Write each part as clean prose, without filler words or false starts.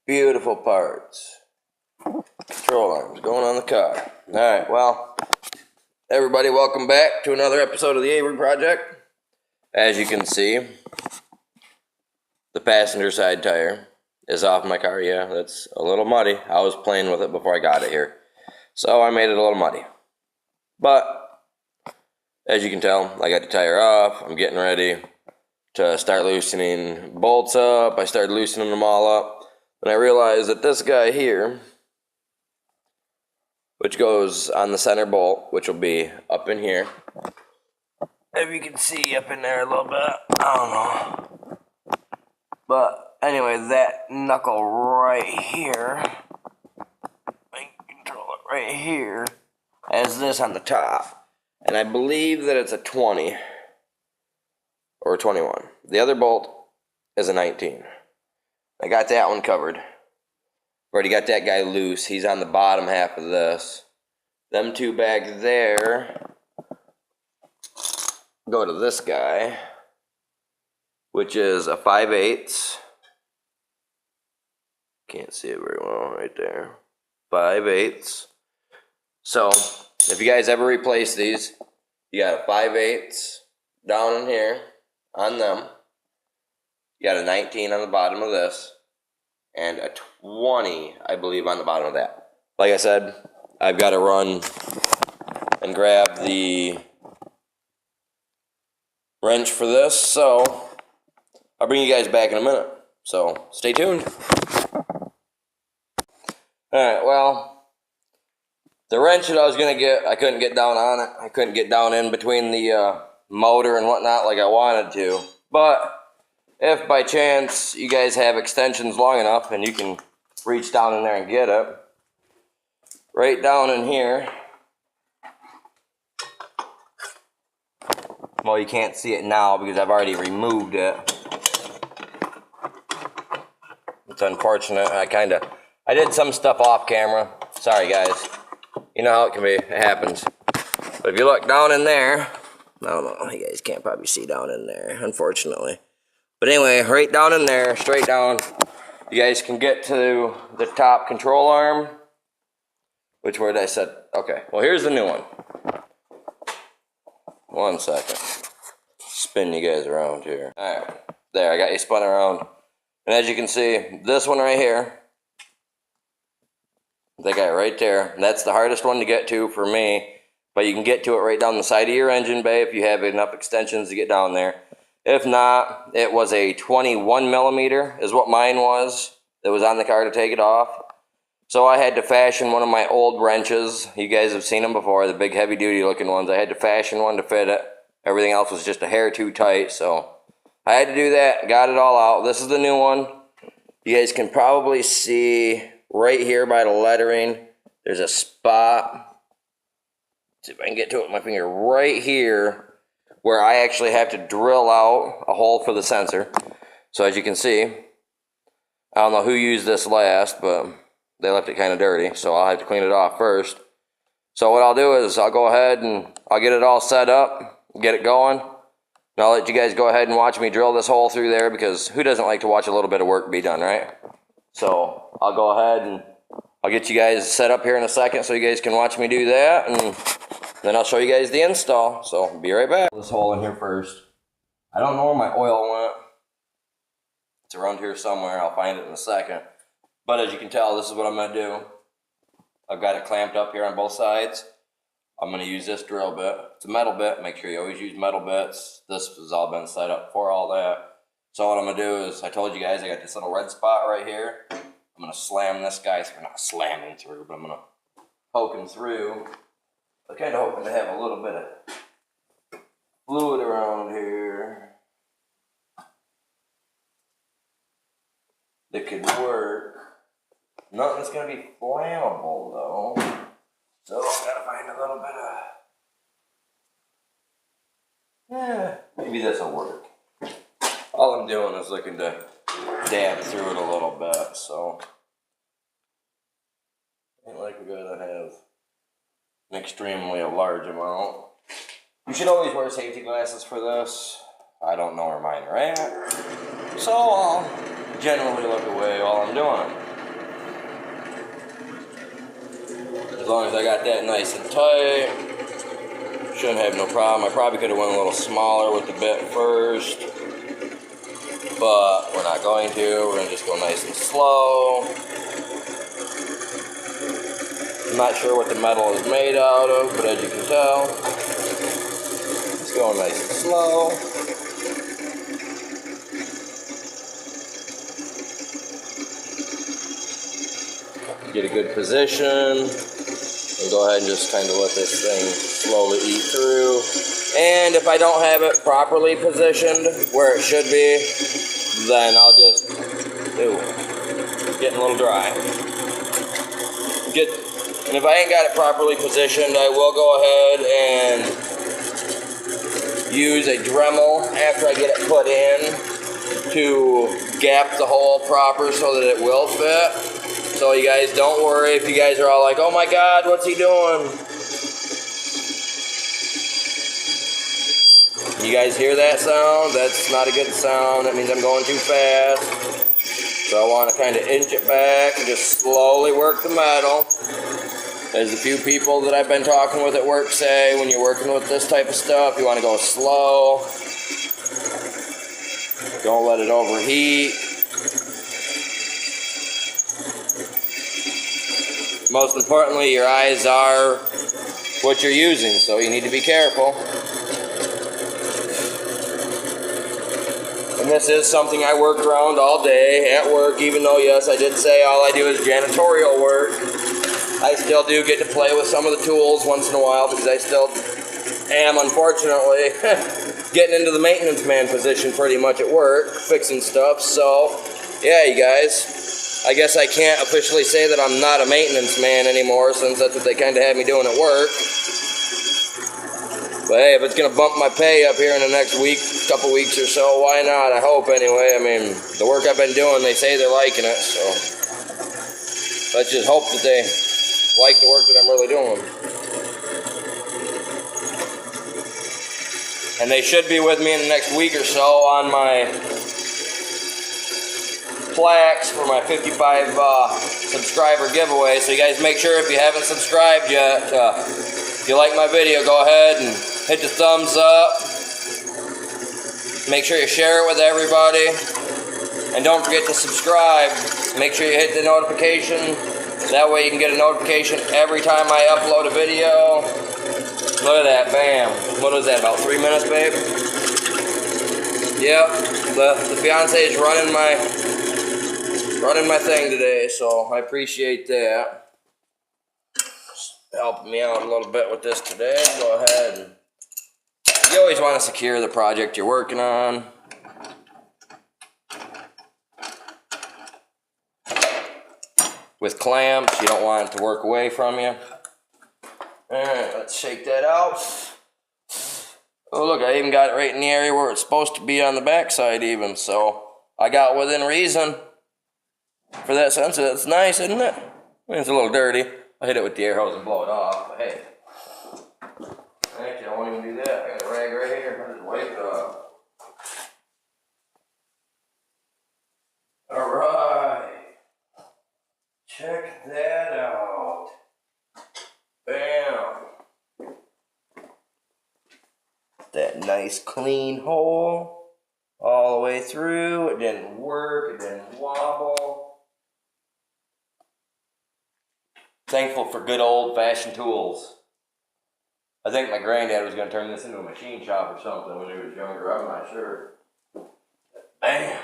Beautiful parts. Control arms going on the car. Alright, well, everybody, welcome back to another episode of the Avery Project. As you can see, the passenger side tire is off my car. Yeah, that's a little muddy. I was playing with it before I got it here, so I made it a little muddy. But, as you can tell, I got the tire off. I'm getting ready to start loosening bolts up. I started loosening them all up. And I realized that this guy here, which goes on the center bolt, which will be up in here. If you can see up in there a little bit, I don't know. But anyway, that knuckle right here, I can control it right here, has this on the top. And I believe that it's a 20 or a 21. The other bolt is a 19. I got that one covered. Already got that guy loose. He's on the bottom half of this. Them two back there go to this guy, which is a 5/8. Can't see it very well right there. 5/8. So, if you guys ever replace these, you got a 5/8 down in here on them. You got a 19 on the bottom of this, and a 20, I believe, on the bottom of that. Like I said, I've got to run and grab the wrench for this, so I'll bring you guys back in a minute. So, stay tuned. Alright, well, the wrench that I was going to get, I couldn't get down on it. I couldn't get down in between the motor and whatnot like I wanted to. But if by chance you guys have extensions long enough and you can reach down in there and get it, right down in here, well, you can't see it now because I've already removed it. It's unfortunate. I did some stuff off camera. Sorry guys. You know how it can be. It happens. But if you look down in there, I don't know, you guys can't probably see down in there, unfortunately. But anyway, right down in there, straight down, you guys can get to the top control arm. Which word I said? Okay, well here's the new one. One second. Spin you guys around here. Alright, there, I got you spun around. And as you can see, this one right here, that guy right there, that's the hardest one to get to for me. But you can get to it right down the side of your engine bay if you have enough extensions to get down there. If not, it was a 21 millimeter is what mine was that was on the car to take it off. So I had to fashion one of my old wrenches. You guys have seen them before, the big heavy duty looking ones. I had to fashion one to fit it. Everything else was just a hair too tight, so I had to do that, got it all out. This is the new one. You guys can probably see right here by the lettering, there's a spot. Let's see if I can get to it with my finger right here, where I actually have to drill out a hole for the sensor. So as you can see, I don't know who used this last, but they left it kind of dirty, so I'll have to clean it off first. So what I'll do is I'll go ahead and I'll get it all set up, get it going, and I'll let you guys go ahead and watch me drill this hole through there, because who doesn't like to watch a little bit of work be done, right? So I'll go ahead and I'll get you guys set up here in a second so you guys can watch me do that, and then I'll show you guys the install, so be right back. This hole in here first. I don't know where my oil went. It's around here somewhere. I'll find it in a second. But as you can tell, this is what I'm going to do. I've got it clamped up here on both sides. I'm going to use this drill bit. It's a metal bit. Make sure you always use metal bits. This has all been set up for all that. So what I'm going to do is, I told you guys I got this little red spot right here. I'm going to slam this guy through. Not slamming through, but I'm going to poke him through. I'm kind of hoping to have a little bit of fluid around here that could work. Nothing that's going to be flammable though. So I've got to find a little bit of, maybe this will work. All I'm doing is looking to dab through it a little bit, so ain't like we gotta have an extremely large amount. You should always wear safety glasses for this. I don't know where mine are at, so I'll generally look away while I'm doing it. As long as I got that nice and tight, shouldn't have no problem. I probably could have went a little smaller with the bit first, but we're not going to. We're going to just go nice and slow. I'm not sure what the metal is made out of, but as you can tell, it's going nice and slow. Get a good position. And go ahead and just kind of let this thing slowly eat through. And if I don't have it properly positioned where it should be, then I'll just, it's getting a little dry. And if I ain't got it properly positioned, I will go ahead and use a Dremel after I get it put in to gap the hole proper so that it will fit. So you guys don't worry if you guys are all like, oh my God, what's he doing? You guys hear that sound? That's not a good sound. That means I'm going too fast. So I want to kind of inch it back and just slowly work the metal. As a few people that I've been talking with at work say, when you're working with this type of stuff, you want to go slow. Don't let it overheat. Most importantly, your eyes are what you're using, so you need to be careful. And this is something I work around all day at work, even though, yes, I did say all I do is janitorial work. I still do get to play with some of the tools once in a while because I still am, unfortunately, getting into the maintenance man position pretty much at work, fixing stuff. So, yeah, you guys. I guess I can't officially say that I'm not a maintenance man anymore since that's what they kind of had me doing at work. But hey, if it's going to bump my pay up here in the next week, couple weeks or so, why not? I hope anyway. I mean, the work I've been doing, they say they're liking it, so let's just hope that they like the work that I'm really doing. And they should be with me in the next week or so on my plaques for my 55 subscriber giveaway. So you guys make sure if you haven't subscribed yet, if you like my video, go ahead and hit the thumbs up. Make sure you share it with everybody. And don't forget to subscribe. Make sure you hit the notification. That way you can get a notification every time I upload a video. Look at that, bam. What was that, about 3 minutes, babe? Yep, the fiance is running my thing today, so I appreciate that. Helping me out a little bit with this today. Go ahead and you always want to secure the project you're working on. With clamps, you don't want it to work away from you. Alright, let's shake that out. Oh look, I even got it right in the area where it's supposed to be on the backside even, so I got within reason. For that sensor, that's nice, isn't it? I mean, it's a little dirty. I hit it with the air hose and blow it off, but hey. Actually, I won't even do that. I got a rag right here. I'll just wipe it off. Alright. Check that out. Bam. That nice clean hole. All the way through. It didn't work. It didn't wobble. Thankful for good old-fashioned tools. I think my granddad was going to turn this into a machine shop or something when he was younger. I'm not sure. Bam.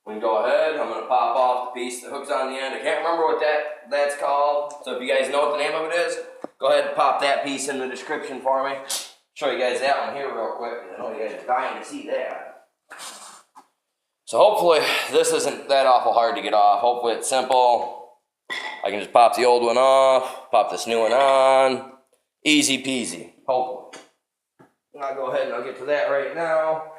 We can go ahead. I'm going to pop off the piece that hooks on the end. I can't remember what that's called. So if you guys know what the name of it is, go ahead and pop that piece in the description for me. Show you guys that one here real quick. I know you guys are dying to see that. So hopefully this isn't that awful hard to get off. Hopefully it's simple. I can just pop the old one off, pop this new one on. Easy peasy, hopefully. And I'll go ahead and I'll get to that right now.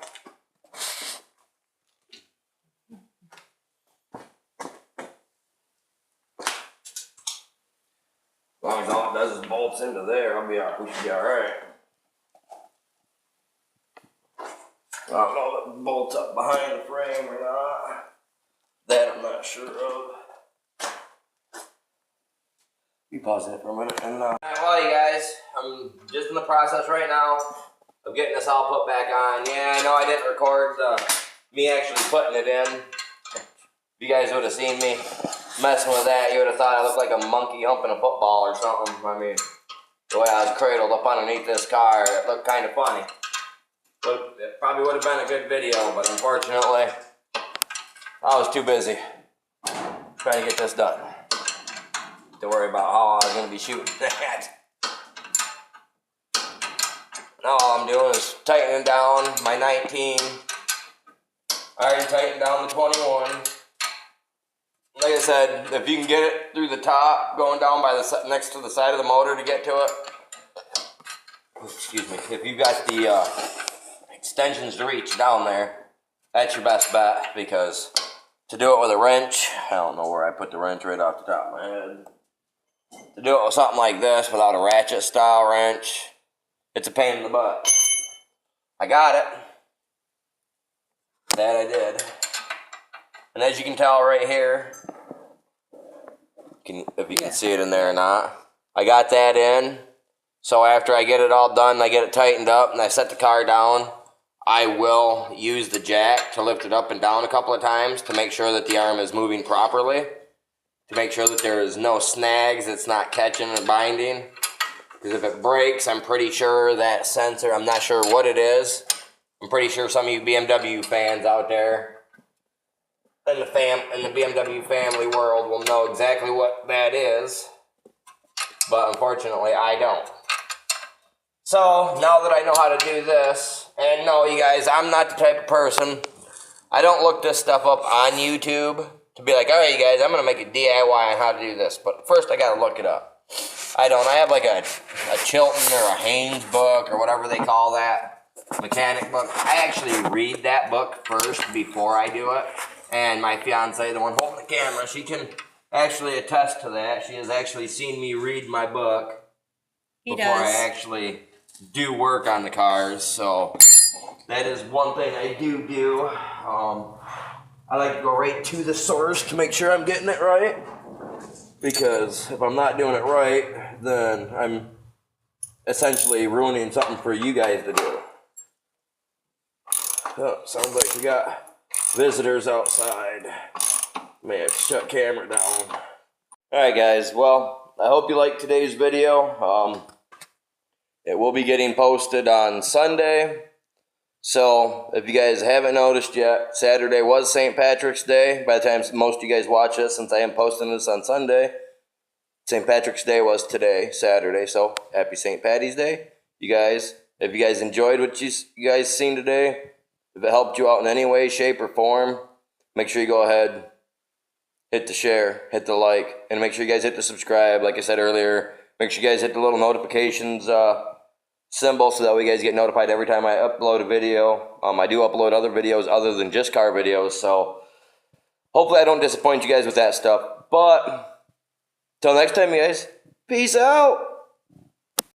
As long as all it does is bolts into there, we should be alright. I don't know if it bolts up behind the frame or not. That I'm not sure of. You pause that for a minute. And, Alright, well, you guys, I'm just in the process right now of getting this all put back on. Yeah, I know I didn't record me actually putting it in. If you guys would have seen me messing with that, you would have thought I looked like a monkey humping a football or something. I mean, the way I was cradled up underneath this car, it looked kind of funny. But it probably would have been a good video, but unfortunately, I was too busy trying to get this done to worry about how I was going to be shooting that. Now all I'm doing is tightening down my 19. I already tightened down the 21. Like I said, if you can get it through the top, going down by the next to the side of the motor to get to it. Excuse me. If you've got the extensions to reach down there, that's your best bet, because to do it with a wrench, I don't know where I put the wrench, right off the top of my head. To do it with something like this without a ratchet style wrench, it's a pain in the butt. I got it. That I did. And as you can tell right here, if you can see it in there or not, I got that in. So after I get it all done, I get it tightened up and I set the car down, I will use the jack to lift it up and down a couple of times to make sure that the arm is moving properly, to make sure that there is no snags, it's not catching or binding. Because if it breaks, I'm pretty sure that sensor, I'm not sure what it is. I'm pretty sure some of you BMW fans out there in the BMW family world will know exactly what that is. But unfortunately, I don't. So, now that I know how to do this, and no, you guys, I'm not the type of person, I don't look this stuff up on YouTube to be like, alright, you guys, I'm going to make a DIY on how to do this. But first, I got to look it up. I don't. I have like a Chilton or a Haynes book or whatever they call that, mechanic book. I actually read that book first before I do it. And my fiance, the one holding the camera, she can actually attest to that. She has actually seen me read my book before I actually do work on the cars. So that is one thing I do. I like to go right to the source to make sure I'm getting it right. Because if I'm not doing it right, then I'm essentially ruining something for you guys to do. Oh, sounds like we got visitors outside. May have to shut camera down. Alright guys, well, I hope you liked today's video. It will be getting posted on Sunday. So, if you guys haven't noticed yet, Saturday was St. Patrick's Day. By the time most of you guys watch this, since I am posting this on Sunday, St. Patrick's Day was today, Saturday. So, happy St. Patty's Day. You guys, if you guys enjoyed what you guys seen today, if it helped you out in any way, shape, or form, make sure you go ahead, hit the share, hit the like, and make sure you guys hit the subscribe. Like I said earlier, make sure you guys hit the little notifications symbol so that way you guys get notified every time I upload a video. I do upload other videos other than just car videos, so hopefully I don't disappoint you guys with that stuff. But, till next time, you guys, peace out!